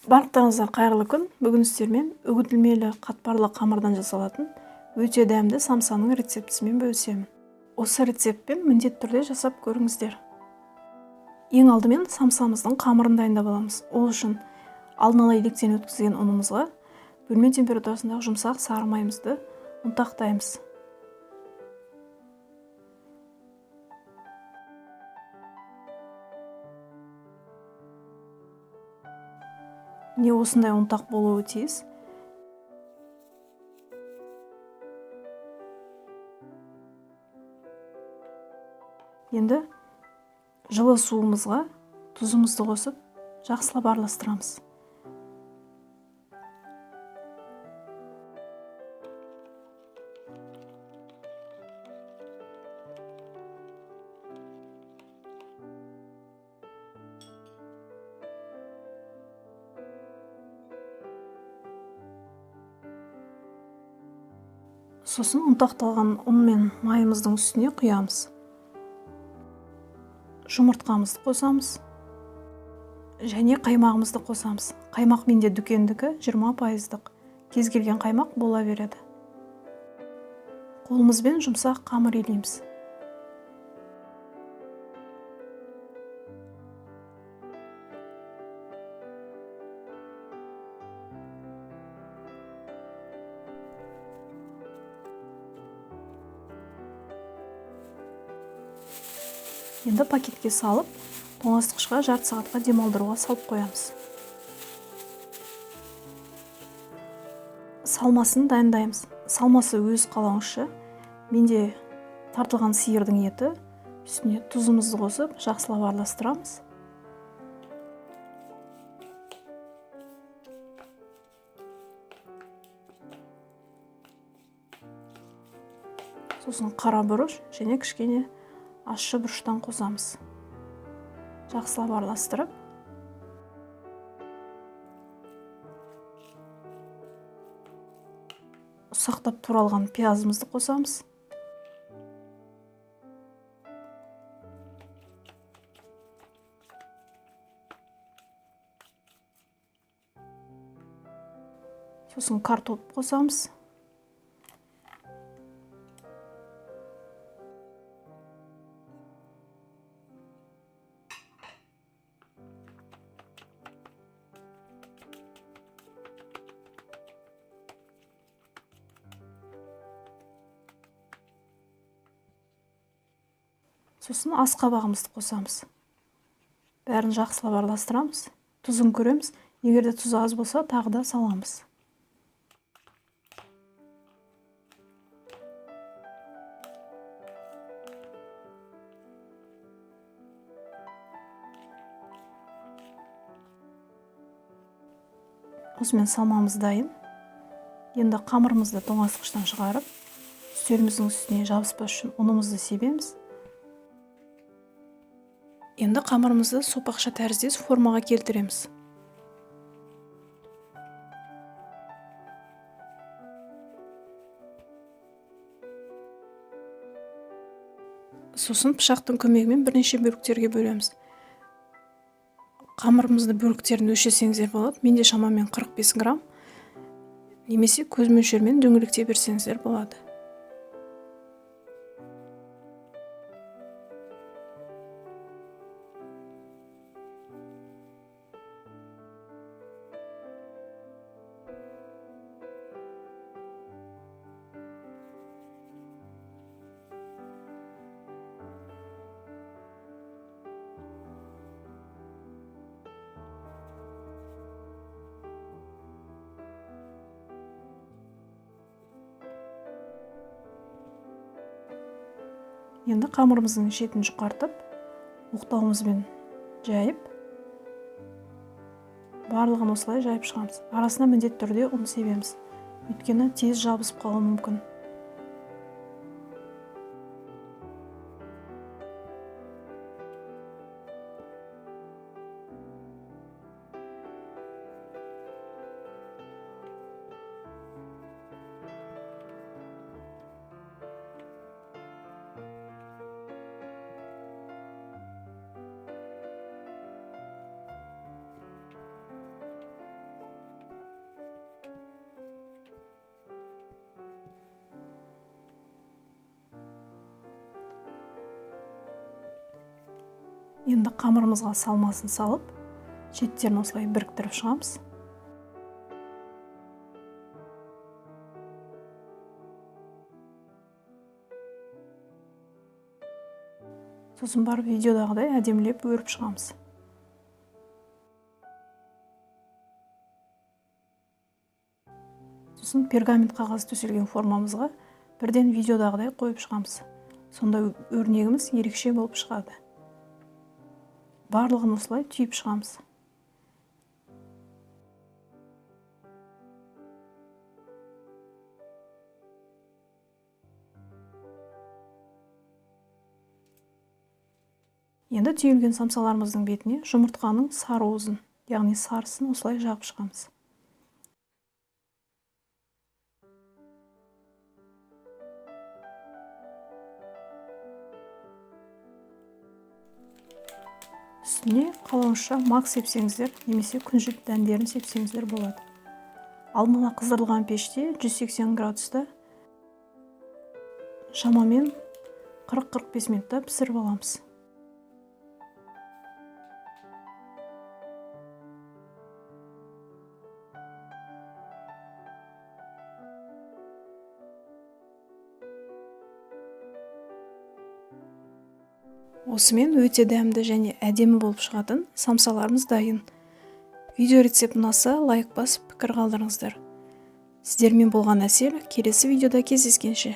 Барлықтарыңызға қайырлы күн. Бүгін сіздермен үгітілмелі қатпарлы қамырдан жасалатын өте дәмді самсаның рецептісімен бөлісемін. Осы рецептпен міндетті түрде жасап көріңіздер. Ең алдымен самсамыздың қамырын дайындап аламыз. Ол үшін алдын ала електен өткізген ұнымызға бөлме температурасындағы жұмсақ сары майымызды ұнтақтаймыз. Не осындай ұнтақ болуы тиіс. Енді жылы суымызға тұзымызды қосып, жақсылап араластырамыз. Сосын ұнтақталған ұн мен майымыздың үстіне құямыз. Жұмыртқамызды қосамыз. Және қаймағымызды қосамыз. Қаймақ менде дүкендікі 20%. Кез келген қаймақ бола береді. Қолымызбен жұмсақ қамыр илейміз. Енді пакетке салып, тоңазытқышқа жарты сағатқа демалдыруға салып қоямыз. Салмасын дайындаймыз. Салмасы өз қалауыңызша. Менде тартылған сиырдың еті, үстіне тұзымызды қосып, жақсылап араластырамыз. Сосын қара бұрыш және кішкене ащы бұрыштан қосамыз. Жақсылап араластырып, ұсақтап туралған пиязымызды қосамыз. Сосын картоп қосамыз. Сосын ас қабағымызды қосамыз. Бәрін жақсылап араластырамыз. Тұзын көреміз. Егер де тұзы аз болса, тағы да саламыз. Осымен салмамыз дайын. Енді қамырымызды тоңазытқыштан шығарып, үстеліміздің үстіне жабыспас үшін ұнымызды себеміз. Енді қамырымызды сопақша тәріздес формаға келтіреміз. Сосын пышақтың көмегімен бірнеше бөліктерге бөлеміз. Қамырымызды бөліктерін өлшесеңіздер болады. Менде шамамен 45 грамм, немесе көз мөлшермен дөңгелектей берсеңіздер болады. Енді қамырымыздың шетін жұқартып, оқтауымызбен жайып, барлығын осылай жайып шығамыз. Арасына міндетті түрде ұн себеміз. Өйткені тез жабысып қалуы мүмкін. Енді қамырымызға салмасын салып, шеттерін осылай біріктіріп шығамыз. Сосын барып видеодағыдай әдемілеп өріп шығамыз. Сосын пергамент қағаз төселген формамызға бірден видеодағыдай қойып шығамыз. Сонда өрнегіміз ерекше болып шығады. Барлығын осылай түйіп шығамыз. Енді түйілген самсаларымыздың бетіне жұмыртқаның сары уызын, яғни сарысын осылай жағып шығамыз. Үстіне қалауынша мак сепсеңіздер, немесе күнжіт дәндерін сепсеңіздер болады. Ал мына қыздырылған пеште 180 градуста шамамен 40-45 минутта пісіріп аламыз. Осымен өте дәмді және әдемі болып шығатын самсаларымыз дайын. Видео рецепт ұнаса, лайк басып пікір қалдырыңыздар. Сіздермен болған Әсел, келесі видеода кездескенше.